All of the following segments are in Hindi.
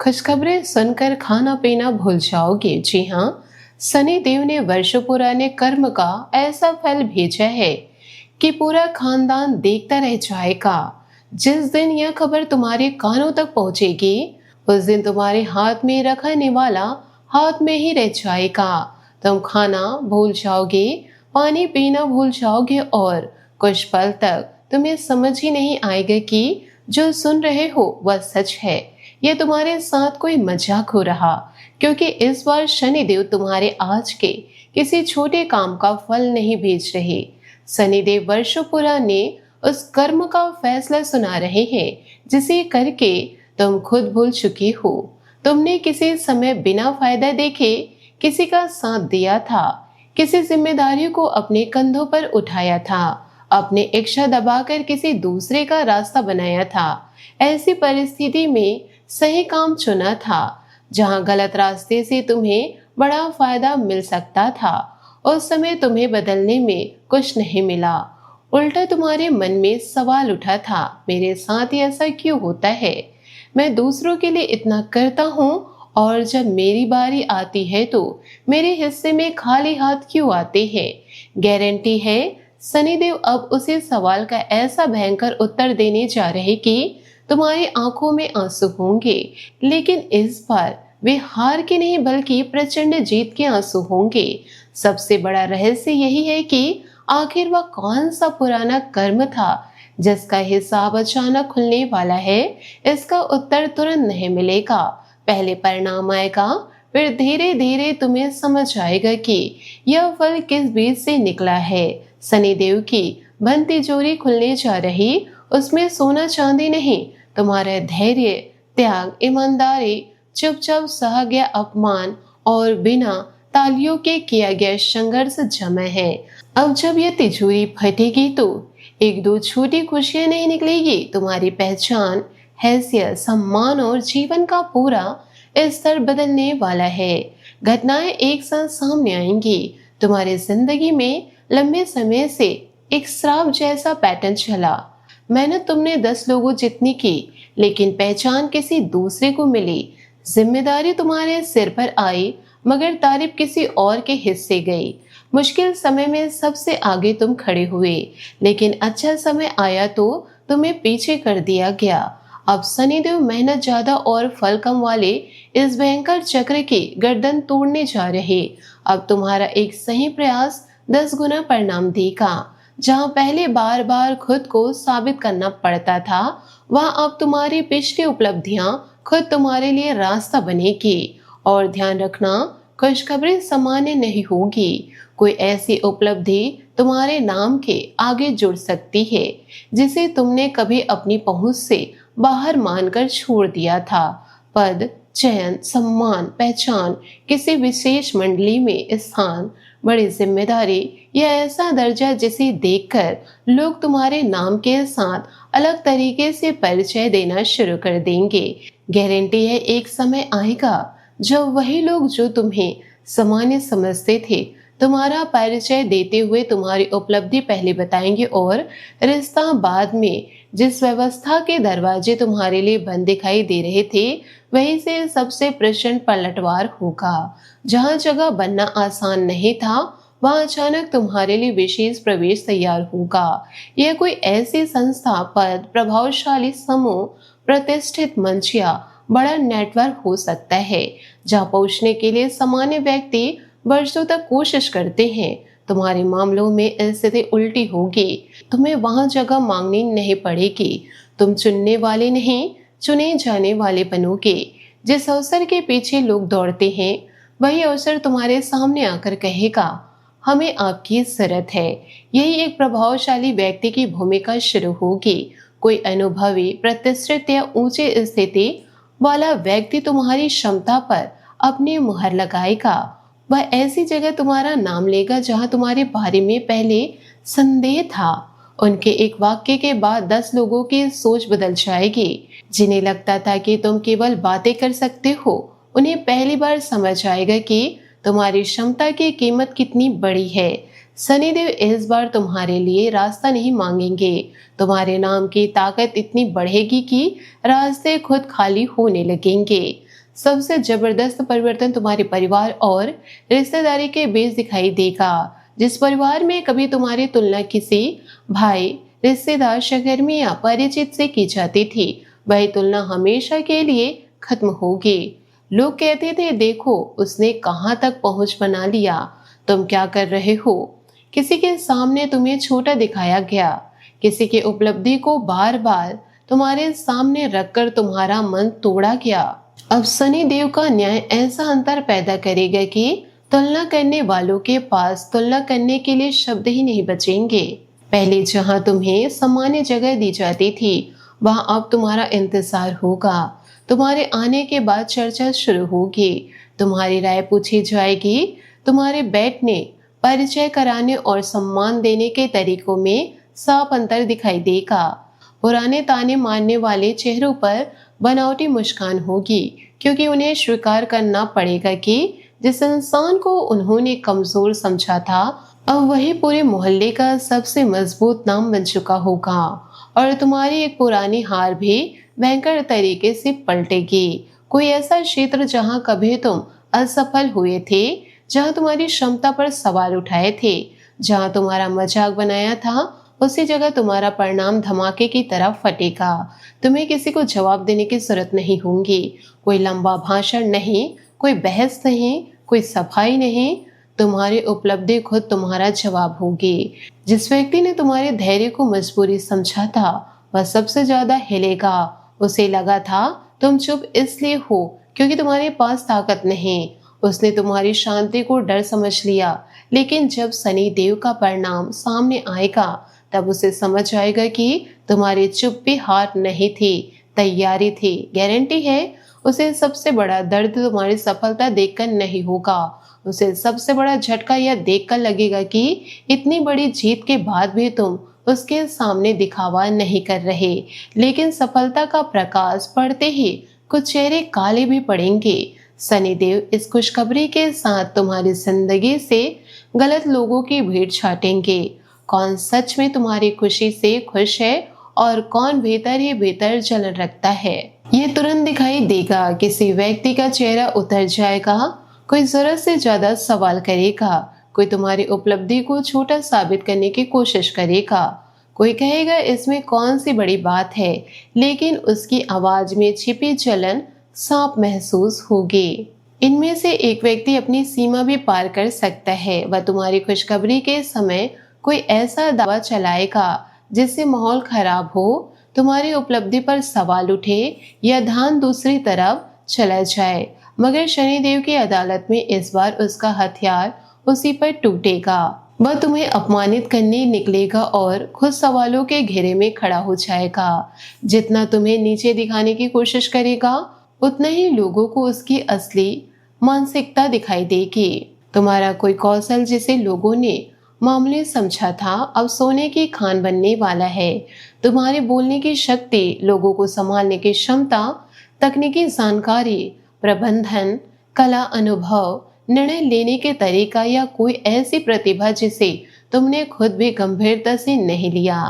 खुशखबरें सुनकर खाना पीना भूल जाओगे। जी हाँ, शनि देव ने वर्षों पुराने कर्म का ऐसा फल भेजा है कि पूरा खानदान देखता रह जाएगा। जिस दिन यह खबर तुम्हारे कानों तक पहुंचेगी, उस दिन तुम्हारे हाथ में रखने वाला हाथ में ही रह जाएगा। तुम खाना भूल जाओगे, पानी पीना भूल जाओगे और कुछ पल तक तुम्हें समझ ही नहीं आएगा कि जो सुन रहे हो वह सच है। ये तुम्हारे साथ कोई मजाक हो रहा, क्योंकि इस बार शनिदेव तुम्हारे आज के किसी छोटे काम का फल नहीं भेज रहे। शनिदेव वर्षों पुराने उस कर्म का फैसला सुना रहे हैं जिसे करके तुम खुद भूल चुकी हो। तुमने किसी समय बिना फायदा देखे किसी का साथ दिया था, किसी जिम्मेदारी को अपने कंधों पर उठाया था, अपने इच्छा दबाकर किसी दूसरे का रास्ता बनाया था। ऐसी परिस्थिति में सही काम चुना था। जहां गलत रास्ते से तुम्हें बड़ा फायदा मिल सकता था, उस समय तुम्हें बदलने में कुछ नहीं मिला। उल्टा तुम्हारे मन में सवाल उठा था, मेरे साथ ही ऐसा क्यों होता है? मैं दूसरों के लिए इतना करता हूँ और जब मेरी बारी आती है तो मेरे हिस्से में खाली हाथ क्यों आते हैं? गारंटी है शनिदेव अब उसी सवाल का ऐसा भयंकर उत्तर देने जा रहे कि तुम्हारी आंखों में आंसू होंगे। लेकिन इस बार वे हार के नहीं बल्कि प्रचंड जीत के आंसू होंगे। सबसे बड़ा रहस्य यही है कि आखिर वह कौन सा पुराना कर्म था जिसका हिसाब अचानक खुलने वाला है। इसका उत्तर तुरंत नहीं मिलेगा। पहले परिणाम आएगा, फिर धीरे धीरे तुम्हें समझ आएगा कि यह फल किस बीज से निकला है। शनिदेव की बंद तिजोरी खुलने जा रही, उसमें सोना चांदी नहीं, तुम्हारा धैर्य, त्याग, ईमानदारी, चुपचाप सहा गया अपमान और बिना तालियों के किया गया संघर्ष जमा है। अब जब यह तिजोरी फटेगी तो एक दो छोटी खुशियां नहीं निकलेगी, तुम्हारी पहचान, हैसियत, सम्मान और जीवन का पूरा स्तर बदलने वाला है। घटनाएं एक साथ सामने आएंगी। तुम्हारी जिंदगी में लंबे समय से एक श्राप जैसा पैटर्न चला। मेहनत तुमने 10 लोगों जितनी की, लेकिन पहचान किसी दूसरे को मिली। जिम्मेदारी तुम्हारे सिर पर आई, मगर तारीफ किसी और के हिस्से गई। मुश्किल समय में सबसे आगे तुम खड़े हुए, लेकिन अच्छा समय आया तो तुम्हें पीछे कर दिया गया। अब शनिदेव मेहनत ज्यादा और फल कम वाले इस भयंकर चक्र की गर्दन तोड़ने जा रहे। अब तुम्हारा एक सही प्रयास 10 गुना परिणाम देगा। जहां पहले बार बार खुद को साबित करना पड़ता था, वहां अब तुम्हारी पिछली उपलब्धियां खुद तुम्हारे लिए रास्ता बनेगी। और ध्यान रखना, खुशखबरी सामान्य नहीं होगी। कोई ऐसी उपलब्धि तुम्हारे नाम के आगे जुड़ सकती है जिसे तुमने कभी अपनी पहुंच से बाहर मानकर छोड़ दिया था। पद, चयन, सम्मान, पहचान, किसी विशेष मंडली में स्थान, बड़ी जिम्मेदारी या ऐसा दर्जा जिसे देखकर लोग तुम्हारे नाम के साथ अलग तरीके से परिचय देना शुरू कर देंगे। गारंटी है एक समय आएगा जब वही लोग जो तुम्हें सामान्य समझते थे, तुम्हारा परिचय देते हुए तुम्हारी उपलब्धि पहले बताएंगे और रिश्ता बाद में। जिस व्यवस्था के दरवाजे तुम्हारे लिए बंद दिखाई दे रहे थे, वहीं से सबसे प्रचंड पलटवार होगा। जहां जगह बनना आसान नहीं था, वहां अचानक तुम्हारे लिए विशेष प्रवेश तैयार होगा। यह कोई ऐसी संस्था, पद, प्रभावशाली समूह, प्रतिष्ठित मंच या बड़ा नेटवर्क हो सकता है, जहां पहुंचने के लिए सामान्य व्यक्ति वर्षों तक कोशिश करते हैं। तुम्हारे मामलों में स्थिति उल्टी होगी। तुम्हें वहां जगह मांगनी नहीं पड़ेगी। तुम चुनने वाले नहीं, चुने जाने वाले बनोगे। जिस अवसर के पीछे लोग दौड़ते हैं, वही अवसर तुम्हारे सामने आकर कहेगा, हमें आपकी जरूरत है। यही एक प्रभावशाली व्यक्ति की भूमिका शुरू होगी। कोई अनुभवी, प्रतिष्ठित या ऊंचे स्थिति वाला व्यक्ति तुम्हारी क्षमता पर अपनी मुहर लगाएगा। वह ऐसी जगह तुम्हारा नाम लेगा जहां तुम्हारे बारे में पहले संदेह था। उनके एक वाक्य के बाद 10 लोगों की सोच बदल जाएगी। जिन्हें लगता था कि तुम केवल बातें कर सकते हो, उन्हें पहली बार समझ आएगा कि तुम्हारी क्षमता की कीमत कितनी बड़ी है। शनिदेव इस बार तुम्हारे लिए रास्ता नहीं मांगेंगे। तुम्हारे नाम की ताकत इतनी बढ़ेगी कि रास्ते खुद खाली होने लगेंगे। सबसे जबरदस्त परिवर्तन तुम्हारे परिवार और रिश्तेदारी के बीच दिखाई देगा। जिस परिवार में कभी तुम्हारी तुलना किसी भाई, रिश्तेदार, सहकर्मी या परिचित से की जाती थी, वही तुलना हमेशा के लिए खत्म होगी। लोग कहते थे, देखो उसने कहां तक पहुंच बना लिया, तुम क्या कर रहे हो। किसी के सामने तुम्हें छोटा दिखाया गया, किसी की उपलब्धि को बार बार तुम्हारे सामने रखकर तुम्हारा मन तोड़ा गया। अब शनि देव का न्याय ऐसा अंतर पैदा करेगा कि तुलना करने वालों के पास तुलना करने के लिए शब्द ही नहीं बचेंगे। पहले जहां तुम्हें सामान्य जगह दी जाती थी, वहां अब तुम्हारा इंतजार होगा। तुम्हारे आने के बाद चर्चा शुरू होगी, तुम्हारी राय पूछी जाएगी। तुम्हारे बैठने, परिचय कराने और सम्मान देने के तरीकों में साफ अंतर दिखाई देगा। पुराने ताने मारने वाले चेहरों पर बनावटी मुस्कान होगी, क्योंकि उन्हें स्वीकार करना पड़ेगा कि जिस इंसान को उन्होंने कमजोर समझा था, अब वही पूरे मोहल्ले का सबसे मजबूत नाम बन चुका होगा। और तुम्हारी एक पुरानी हार भी भयंकर तरीके से पलटेगी। कोई ऐसा क्षेत्र जहां कभी तुम असफल हुए थे, जहां तुम्हारी क्षमता पर सवाल उठाए थे, जहां तुम्हारा मजाक बनाया था, उसी जगह तुम्हारा परिणाम धमाके की तरह फटेगा। तुम्हें किसी को जवाब देने की जरूरत नहीं होगी। कोई लंबा भाषण नहीं, कोई बहस नहीं, कोई सफाई नहीं। तुम्हारी उपलब्धि खुद तुम्हारा जवाब होगी। जिस व्यक्ति ने तुम्हारे धैर्य को मजबूरी समझा था, वह सबसे ज्यादा हिलेगा। उसे लगा था तुम चुप इसलिए हो क्योंकि तुम्हारे पास ताकत नहीं। उसने तुम्हारी शांति को डर समझ लिया। लेकिन जब शनि देव का परिणाम सामने आएगा, तब उसे समझ आएगा कि तुम्हारी चुप भी हार नहीं थी, तैयारी थी। गारंटी है उसे सबसे बड़ा दर्द तुम्हारी सफलता देखकर नहीं होगा। उसे सबसे बड़ा झटका यह देखकर लगेगा कि इतनी बड़ी जीत के बाद भी तुम उसके सामने दिखावा नहीं कर रहे। लेकिन सफलता का प्रकाश पड़ते ही कुछ चेहरे काले भी पड़ेंगे। शनिदेव इस खुशखबरी के साथ तुम्हारी जिंदगी से गलत लोगों की भीड़ छाटेंगे। कौन सच में तुम्हारी खुशी से खुश है और कौन भीतर ही भीतर जलन रखता है, ये तुरंत दिखाई देगा। किसी व्यक्ति का चेहरा उतर जाएगा, कोई जरूरत से ज्यादा सवाल करेगा, कोई तुम्हारी उपलब्धि को छोटा साबित करने की कोशिश करेगा, कोई कहेगा इसमें कौन सी बड़ी बात है, लेकिन उसकी आवाज में छिपी जलन साफ महसूस होगी। इनमें से एक व्यक्ति अपनी सीमा भी पार कर सकता है। वह तुम्हारी खुशखबरी के समय कोई ऐसा दावा चलाएगा जिससे माहौल खराब हो, तुम्हारी उपलब्धि पर सवाल उठे या ध्यान दूसरी तरफ चला जाए। मगर शनिदेव की अदालत में इस बार उसका हथियार उसी पर टूटेगा। वह तुम्हें अपमानित करने निकलेगा और खुद सवालों के घेरे में खड़ा हो जाएगा। जितना तुम्हें नीचे दिखाने की कोशिश करेगा, उतना ही लोगों को उसकी असली मानसिकता दिखाई देगी। तुम्हारा कोई कौशल जिसे लोगों ने मामूली समझा था, अब सोने की खान बनने वाला है। तुम्हारे बोलने की शक्ति, लोगों को संभालने की क्षमता, तकनीकी जानकारी, प्रबंधन, कला, अनुभव, निर्णय लेने के तरीका या कोई ऐसी प्रतिभा जिसे तुमने खुद भी गंभीरता से नहीं लिया,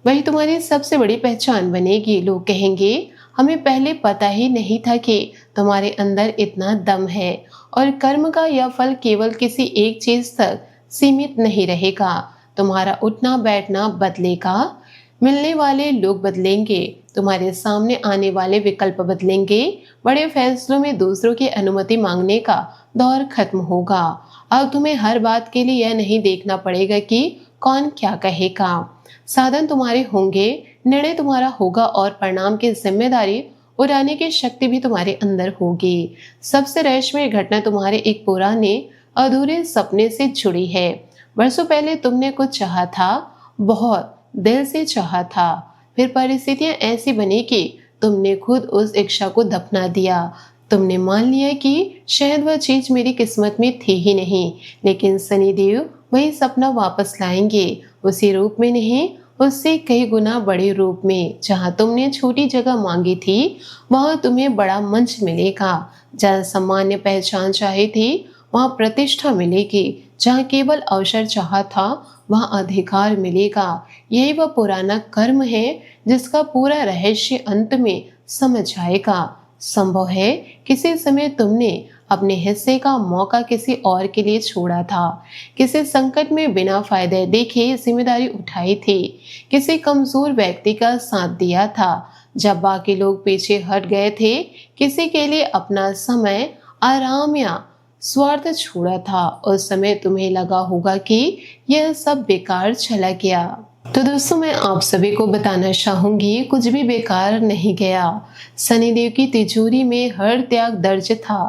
वही तुम्हारी सबसे बड़ी पहचान बनेगी। लोग कहेंगे हमें पहले पता ही नहीं था कि तुम्हारे अंदर इतना दम है। और कर्म का यह फल केवल किसी एक चीज तक सीमित नहीं रहेगा। तुम्हारा उठना बैठना बदलेगा, मिलने वाले लोग बदलेंगे, तुम्हारे सामने आने वाले विकल्प बदलेंगे। बड़े फैसलों में दूसरों की अनुमति मांगने का दौर खत्म होगा। अब तुम्हें हर बात के लिए यह नहीं देखना पड़ेगा कि कौन क्या कहेगा। साधन तुम्हारे होंगे, निर्णय तुम्हारा होगा और परिणाम की जिम्मेदारी उड़ाने की शक्ति भी तुम्हारे अंदर होगी। सबसे रहस्यमय घटना तुम्हारे एक पुराने अधूरे सपने से जुड़ी है। वर्षों पहले तुमने कुछ चाहा था, बहुत दिल से चाहा था, फिर परिस्थितियां ऐसी बनी कि तुमने खुद उस इच्छा को दफना दिया। तुमने मान लिया कि शायद वह चीज मेरी किस्मत में थी ही नहीं। लेकिन शनिदेव वही सपना वापस लाएंगे, उसी रूप में नहीं, उससे कई गुना बड़े रूप में। जहां तुमने छोटी जगह मांगी थी, वहां तुम्हें बड़ा मंच मिलेगा। जहां सामान्य पहचान चाही थी, वहां प्रतिष्ठा मिलेगी। जहां केवल अवसर चाहा था, वहां अधिकार मिलेगा। यही वह पुराना कर्म है जिसका पूरा रहस्य अंत में समझ आएगा। संभव है किसी समय तुमने अपने हिस्से का मौका किसी और के लिए छोड़ा था, किसी संकट में बिना फायदे देखे जिम्मेदारी उठाई थी, किसी कमजोर व्यक्ति का साथ दिया था जब बाकी लोग पीछे हट गए थे, किसी के लिए अपना समय, आराम या स्वार्थ छोड़ा था। उस समय तुम्हें लगा होगा कि यह सब बेकार चला गया। तो दोस्तों, मैं आप सभी को बताना चाहूंगी, कुछ भी बेकार नहीं गया। शनिदेव की तिजोरी में हर त्याग दर्ज था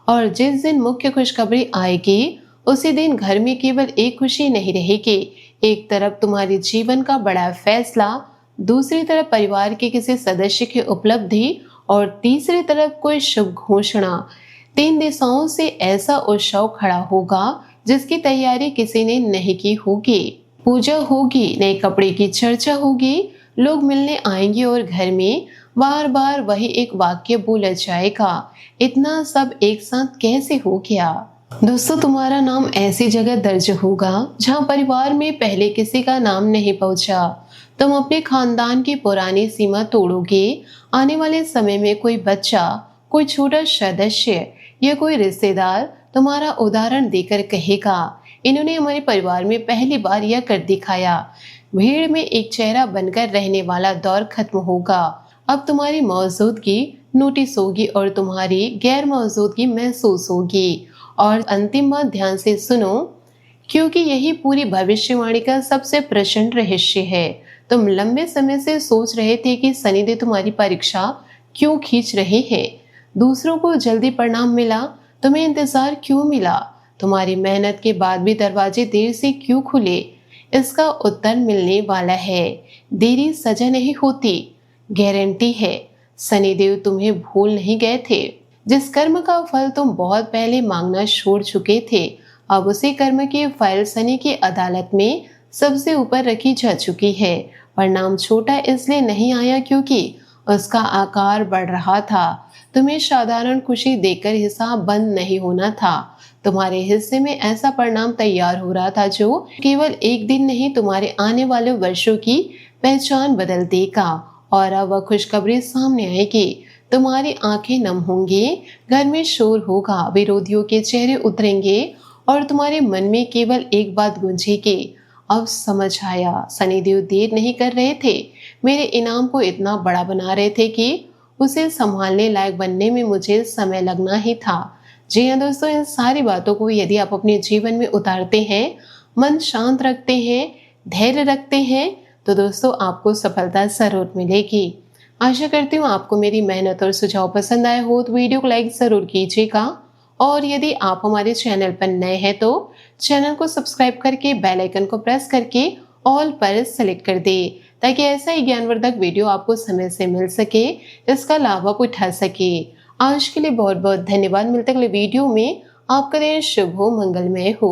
और जिस दिन मुख्य खुशखबरी आएगी उसी दिन घर में केवल एक खुशी नहीं रहेगी। एक तरफ तुम्हारे जीवन का बड़ा फैसला, दूसरी तरफ परिवार के किसी सदस्य की उपलब्धि और तीसरी तरफ कोई शुभ घोषणा। 3 दिशाओं से ऐसा उत्सव खड़ा होगा जिसकी तैयारी किसी ने नहीं की होगी। पूजा होगी, नए कपड़े की चर्चा होगी, लोग मिलने आएंगे और घर में बार बार वही एक वाक्य बोला जाएगा, इतना सब एक साथ कैसे हो गया। दोस्तों, तुम्हारा नाम ऐसी जगह दर्ज होगा जहां परिवार में पहले किसी का नाम नहीं पहुंचा। तुम अपने खानदान की पुरानी सीमा तोड़ोगे। आने वाले समय में कोई बच्चा, कोई छोटा सदस्य या कोई रिश्तेदार तुम्हारा उदाहरण देकर कहेगा, इन्होंने हमारे परिवार में पहली बार यह कर दिखाया। भीड़ में एक चेहरा बनकर रहने वाला दौर खत्म होगा। अब तुम्हारी मौजूदगी नोटिस होगी और तुम्हारी गैर मौजूदगी महसूस होगी। और अंतिम बात ध्यान से सुनो, क्योंकि यही पूरी भविष्यवाणी का सबसे प्रचंड रहस्य है। तुम लंबे समय से सोच रहे थे कि शनिदेव तुम्हारी परीक्षा क्यों खींच रहे हैं। दूसरों को जल्दी परिणाम मिला, तुम्हें इंतजार क्यों मिला? तुम्हारी मेहनत के बाद भी दरवाजे देर से क्यों खुले? इसका उत्तर मिलने वाला है। देरी सजा नहीं होती, गारंटी है। शनिदेव तुम्हें भूल नहीं गए थे। जिस कर्म का फल तुम बहुत पहले मांगना छोड़ चुके थे, अब उसी कर्म की फाइल शनि की अदालत में सबसे ऊपर रखी जा चुकी है। परिणाम छोटा इसलिए नहीं आया क्योंकि उसका आकार बढ़ रहा था। तुम्हें साधारण खुशी देकर हिसाब बंद नहीं होना था। तुम्हारे हिस्से में ऐसा परिणाम तैयार हो रहा था जो केवल एक दिन नहीं, तुम्हारे आने वाले वर्षों की पहचान बदल देगा। और अब वह खुशखबरी सामने आएगी, तुम्हारी आंखें नम होंगी, घर में शोर होगा, विरोधियों के चेहरे उतरेंगे और तुम्हारे मन में केवल एक बात गूंजेगी, अब समझ आया, शनिदेव देर नहीं कर रहे थे। मेरे इनाम को इतना बड़ा बना रहे थे कि उसे संभालने लायक बनने में मुझे समय लगना ही था। जी हाँ दोस्तों, इन सारी बातों को यदि आप अपने जीवन में उतारते हैं, मन शांत रखते हैं, धैर्य रखते हैं, तो दोस्तों आपको सफलता जरूर मिलेगी। आशा करती हूँ आपको मेरी मेहनत और सुझाव पसंद आए हो तो वीडियो को लाइक जरूर कीजिएगा। और यदि आप हमारे चैनल पर नए हैं तो चैनल को सब्सक्राइब करके बेल आइकन को प्रेस करके ऑल पर सेलेक्ट कर दे, ताकि ऐसा ही ज्ञानवर्धक वीडियो आपको समय से मिल सके, इसका लाभ आप उठा सके। आज के लिए बहुत बहुत धन्यवाद। मिलते अगले वीडियो में। आपका दिन शुभ हो, मंगलमय हो।